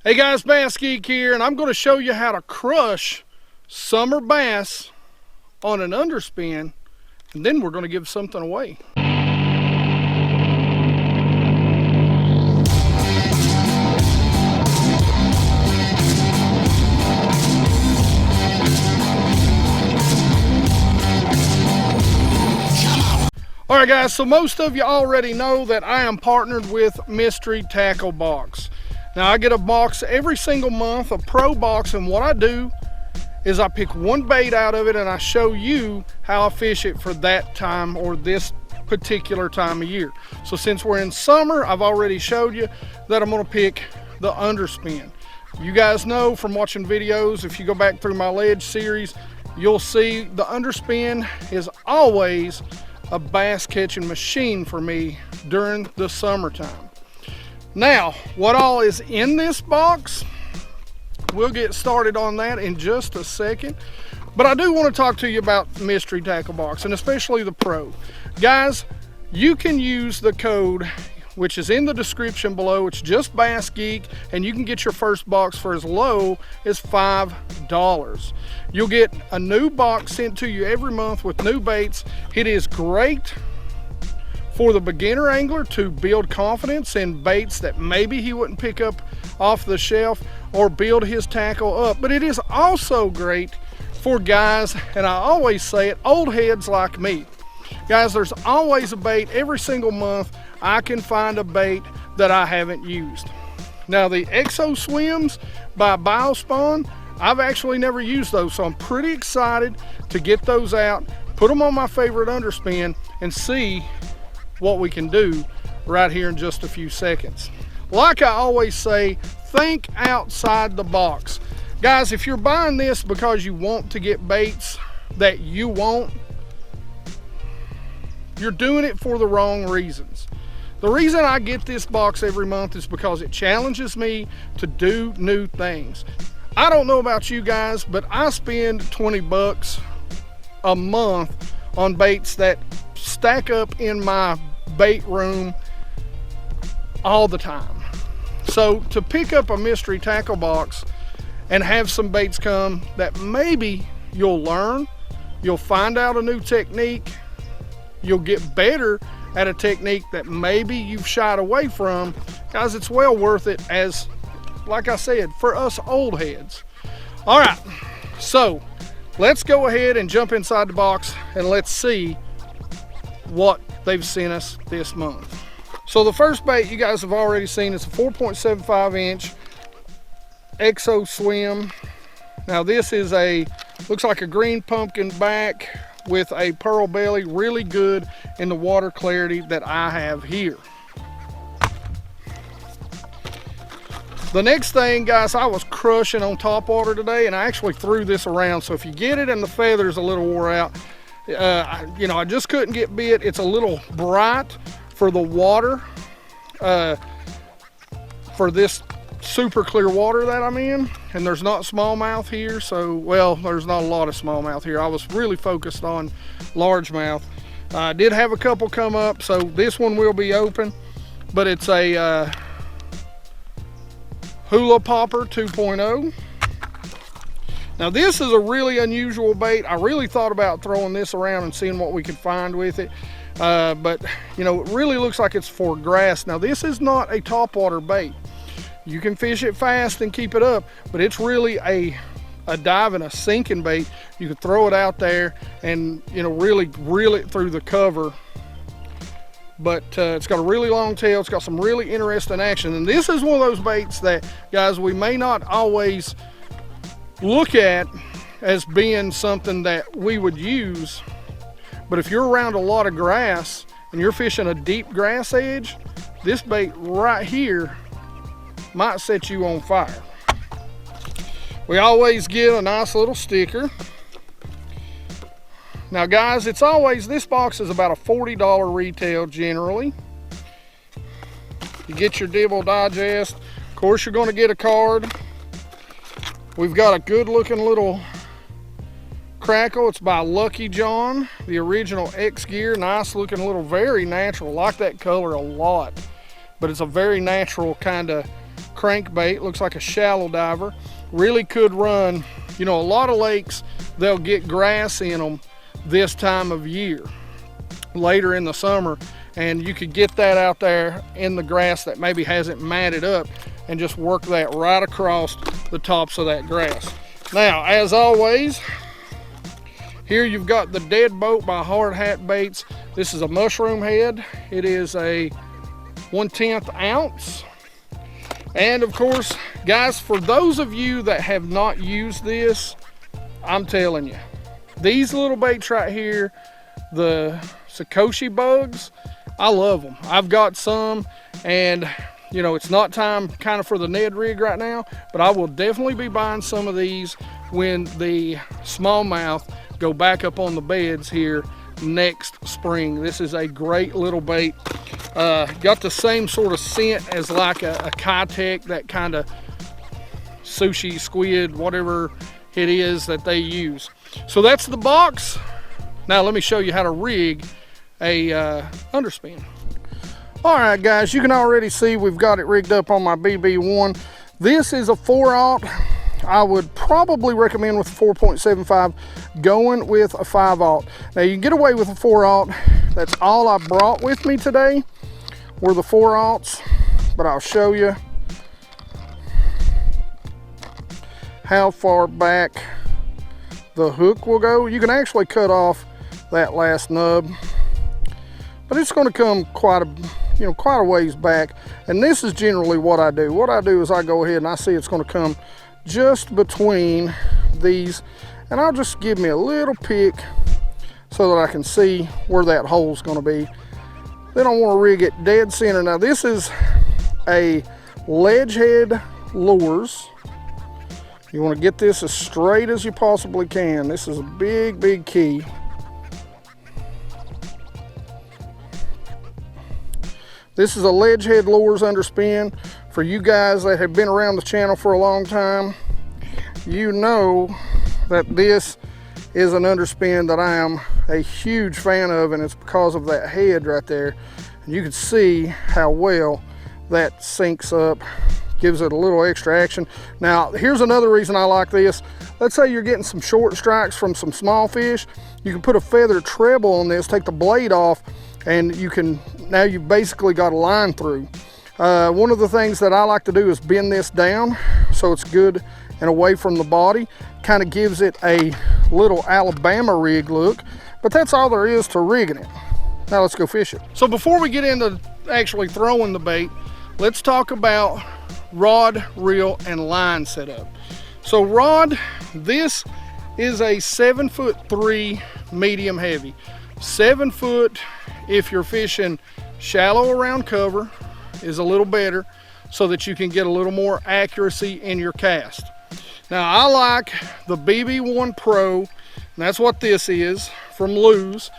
Hey guys, BassGeek here, and I'm going to show you how to crush summer bass on an underspin, and then we're going to give something away. Alright guys, so most of you already know that I am partnered with Mystery Tackle Box. Now I get a box every single month, a pro box, and what I do is I pick one bait out of it and I show you how I fish it for that time or this particular time of year. So since we're in summer, I've already showed you that I'm going to pick the underspin. You guys know from watching videos, if you go back through my ledge series, you'll see the underspin is always a bass catching machine for me during the summertime. Now, what all is in this box, we'll get started on that in just a second. But I do want to talk to you about Mystery Tackle Box, and especially the Pro. Guys, you can use the code, which is in the description below. It's just BassGeek, and you can get your first box for as low as $5. You'll get a new box sent to you every month with new baits. It is great for the beginner angler to build confidence in baits that maybe he wouldn't pick up off the shelf or build his tackle up. But it is also great for guys, and I always say it, old heads like me. Guys, there's always a bait every single month. I can find a bait that I haven't used. Now the Exo Swims by Biospawn, I've actually never used those, so I'm pretty excited to get those out, put them on my favorite underspin, and see what we can do right here in just a few seconds. Like I always say, think outside the box. Guys, if you're buying this because you want to get baits that you want, you're doing it for the wrong reasons. The reason I get this box every month is because it challenges me to do new things. I don't know about you guys, but I spend 20 bucks a month on baits that stack up in my bait room all the time. So to pick up a Mystery Tackle Box and have some baits come that maybe you'll learn, you'll find out a new technique, you'll get better at a technique that maybe you've shied away from, guys, it's well worth it, as like I said, for us old heads. All right, so let's go ahead and jump inside the box and let's see what they've sent us this month. So the first bait you guys have already seen is a 4.75 inch Exo Swim. Now this is looks like a green pumpkin back with a pearl belly, really good in the water clarity that I have here. The next thing, guys, I was crushing on top water today, and I actually threw this around, so if you get it and the feather's a little wore out, I just couldn't get bit. It's a little bright for the water, for this super clear water that I'm in, and there's not smallmouth here, so, well, there's not a lot of smallmouth here. I was really focused on largemouth. I did have a couple come up, so this one will be open, but it's a Hula Popper 2.0. Now this is a really unusual bait. I really thought about throwing this around and seeing what we could find with it. But you know, it really looks like it's for grass. Now this is not a topwater bait. You can fish it fast and keep it up, but it's really a dive and a sinking bait. You can throw it out there and, you know, really reel it through the cover. But it's got a really long tail. It's got some really interesting action. And this is one of those baits that, guys, we may not always look at as being something that we would use, but if you're around a lot of grass and you're fishing a deep grass edge, this bait right here might set you on fire. We always get a nice little sticker. Now guys, it's always, this box is about a $40 retail generally. You get your Dibble Digest. Of course you're going to get a card. We've got a good looking little crackle. It's by Lucky John, the original X Gear. Nice looking little, very natural. Like that color a lot, but it's a very natural kind of crankbait, looks like a shallow diver. Really could run, you know, a lot of lakes, they'll get grass in them this time of year, later in the summer, and you could get that out there in the grass that maybe hasn't matted up and just work that right across the tops of that grass. Now, as always, here you've got the Deadboat by Hard Hat Baits. This is a mushroom head. It is a 1/10 ounce. And of course, guys, for those of you that have not used this, I'm telling you, these little baits right here, the Sakoshi bugs, I love them. I've got some, and you know, it's not time kind of for the Ned rig right now, but I will definitely be buying some of these when the smallmouth go back up on the beds here next spring. This is a great little bait. Got the same sort of scent as like a Kitech, that kind of sushi, squid, whatever it is that they use. So that's the box. Now let me show you how to rig a underspin. All right, guys, you can already see we've got it rigged up on my BB1. This is a 4/0. I would probably recommend with 4.75 going with a 5/0. Now you can get away with a 4/0. That's all I brought with me today were the 4/0s, but I'll show you how far back the hook will go. You can actually cut off that last nub, but it's going to come quite a ways back. And this is generally what I do. What I do is I go ahead and I see it's going to come just between these, and I'll just give me a little pick so that I can see where that hole's going to be. Then I want to rig it dead center. Now this is a ledge head lures. You want to get this as straight as you possibly can. This is a big key. This is a ledge head lures underspin. For you guys that have been around the channel for a long time, you know that this is an underspin that I am a huge fan of, and it's because of that head right there. And you can see how well that syncs up, gives it a little extra action. Now, here's another reason I like this. Let's say you're getting some short strikes from some small fish. You can put a feather treble on this, take the blade off, and now you've basically got a line through. One of the things that I like to do is bend this down so it's good and away from the body. Kind of gives it a little Alabama rig look, but that's all there is to rigging it. Now let's go fish it. So before we get into actually throwing the bait, let's talk about rod, reel, and line setup. So rod, this is a 7'3" medium heavy. 7 foot if you're fishing shallow around cover is a little better, so that you can get a little more accuracy in your cast. Now I like the BB1 Pro, and that's what this is from Lew's.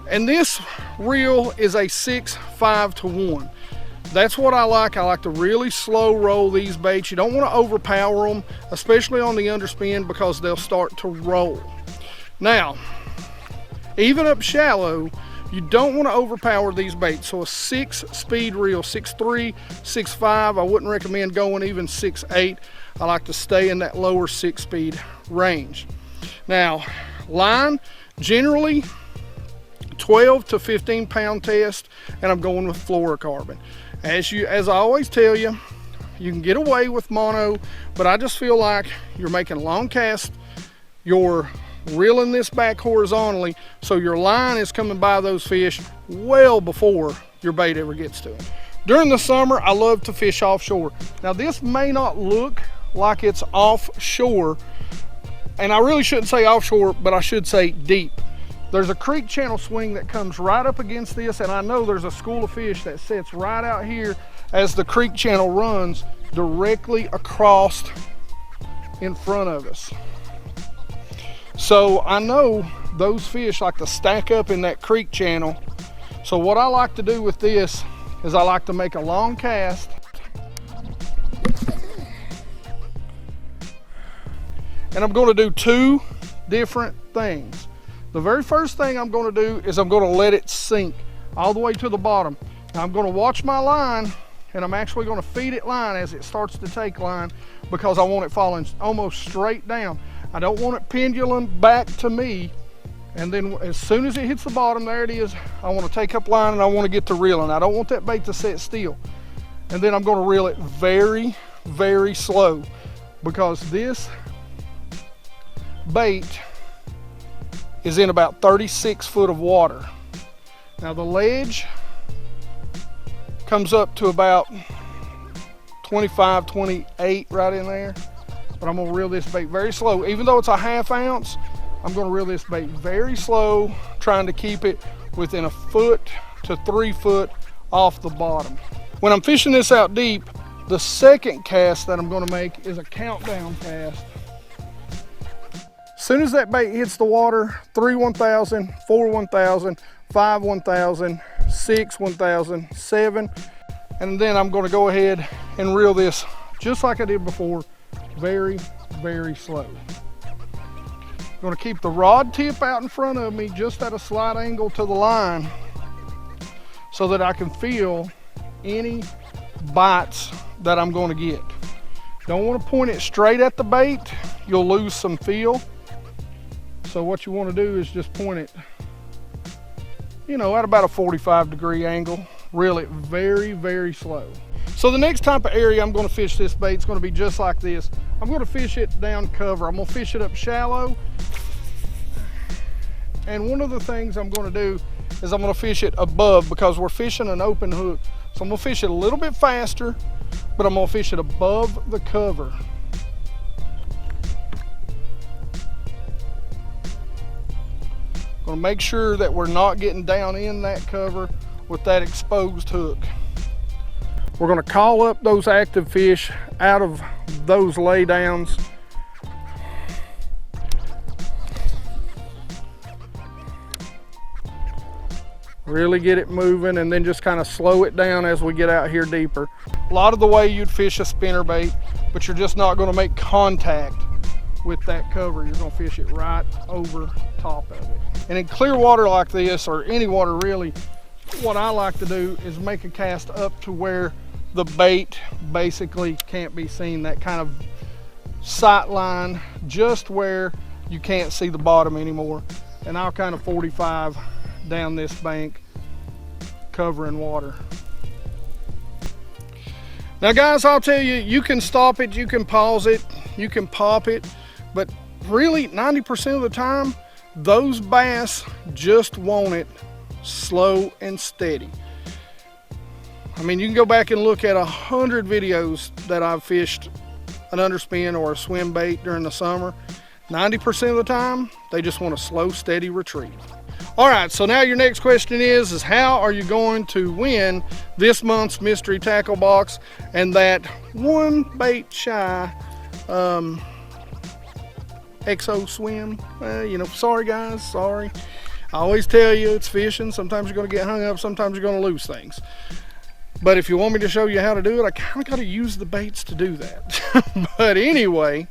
And this reel is a 6-5-1. That's what I like. I like to really slow roll these baits. You don't want to overpower them, especially on the underspin, because they'll start to roll. Now, even up shallow, you don't want to overpower these baits. So a 6-speed reel, 6'3", 6'5". I wouldn't recommend going even 6'8". I like to stay in that lower 6-speed range. Now, line, generally 12 to 15 pound test, and I'm going with fluorocarbon. As I always tell you, you can get away with mono, but I just feel like you're making long casts, you're reeling this back horizontally, so your line is coming by those fish well before your bait ever gets to them. During the summer, I love to fish offshore. Now this may not look like it's offshore, and I really shouldn't say offshore, but I should say deep. There's a creek channel swing that comes right up against this, and I know there's a school of fish that sits right out here as the creek channel runs directly across in front of us. So I know those fish like to stack up in that creek channel. So what I like to do with this is I like to make a long cast, and I'm going to do two different things. The very first thing I'm going to do is I'm going to let it sink all the way to the bottom. Now I'm going to watch my line and I'm actually going to feed it line as it starts to take line, because I want it falling almost straight down. I don't want it pendulum back to me, and then as soon as it hits the bottom, there it is, I want to take up line and I want to get to reeling. I don't want that bait to set still. And then I'm going to reel it very, very slow, because this bait is in about 36 foot of water. Now the ledge comes up to about 25, 28 right in there, but I'm gonna reel this bait very slow. Even though it's a ½ ounce, I'm gonna reel this bait very slow, trying to keep it within 1 foot to 3 foot off the bottom. When I'm fishing this out deep, the second cast that I'm gonna make is a countdown cast. As soon as that bait hits the water, 3 1000, 4 1000, 5 1000, 6 1000, 7, and then I'm going to go ahead and reel this just like I did before, very, very slow. I'm going to keep the rod tip out in front of me just at a slight angle to the line, so that I can feel any bites that I'm going to get. Don't want to point it straight at the bait, you'll lose some feel. So what you want to do is just point it, you know, at about a 45-degree angle. Reel it very, very slow. So the next type of area I'm going to fish this bait is going to be just like this. I'm going to fish it down cover. I'm going to fish it up shallow. And one of the things I'm going to do is I'm going to fish it above, because we're fishing an open hook. So I'm going to fish it a little bit faster, but I'm going to fish it above the cover. Going to make sure that we're not getting down in that cover with that exposed hook. We're going to call up those active fish out of those laydowns. Really get it moving, and then just kind of slow it down as we get out here deeper. A lot of the way you'd fish a spinnerbait, but you're just not going to make contact with that cover. You're going to fish it right over top of it. And in clear water like this, or any water really, what I like to do is make a cast up to where the bait basically can't be seen, that kind of sight line, just where you can't see the bottom anymore. And I'll kind of 45 down this bank, covering water. Now guys, I'll tell you, you can stop it, you can pause it, you can pop it, but really 90% of the time, those bass just want it slow and steady. I mean, you can go back and look at 100 videos that I've fished an underspin or a swim bait during the summer. 90% of the time, they just want a slow, steady retrieve. All right, so now your next question is how are you going to win this month's mystery tackle box and that one bait shy XO swim? You know, sorry guys, sorry. I always tell you it's fishing. Sometimes you're going to get hung up, sometimes you're going to lose things. But if you want me to show you how to do it, I kind of got to use the baits to do that. But anyway,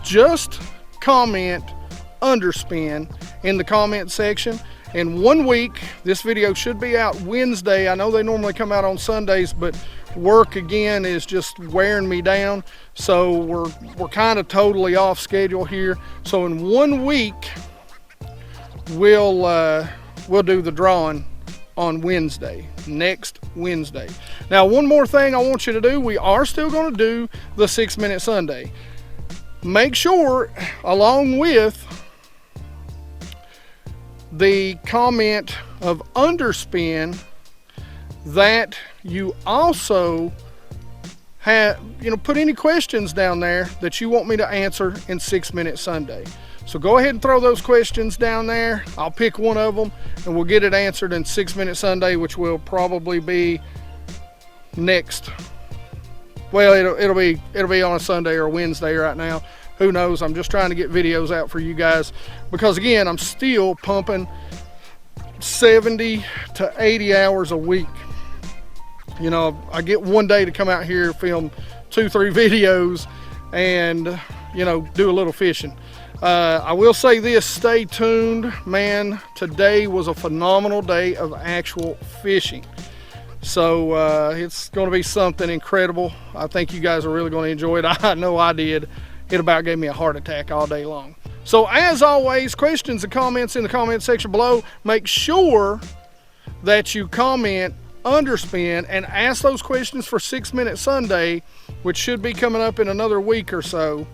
just comment Underspin in the comment section. In 1 week, this video should be out Wednesday. I know they normally come out on Sundays, but work again is just wearing me down. So we're kind of totally off schedule here. So in 1 week, we'll do the drawing on Wednesday, next Wednesday. Now, one more thing I want you to do, we are still going to do the 6-minute Sunday. Make sure, along with the comment of Underspin, that you also have, put any questions down there that you want me to answer in 6-minute Sunday. So go ahead and throw those questions down there. I'll pick one of them and we'll get it answered in 6-minute Sunday, which will probably be next. Well, it'll be on a Sunday or a Wednesday right now. Who knows? I'm just trying to get videos out for you guys because, again, I'm still pumping 70 to 80 hours a week. I get one day to come out here, film 2-3 videos, and do a little fishing. I will say this, stay tuned, man. Today was a phenomenal day of actual fishing. So it's going to be something incredible. I think you guys are really going to enjoy it. I know I did. It about gave me a heart attack all day long. So as always, questions and comments in the comment section below. Make sure that you comment Underspin and ask those questions for 6 Minute Sunday, which should be coming up in another week or so.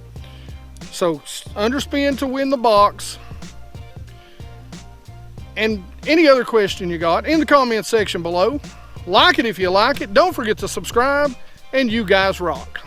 So Underspin to win the box. And any other question you got in the comment section below. Like it if you like it. Don't forget to subscribe, and you guys rock.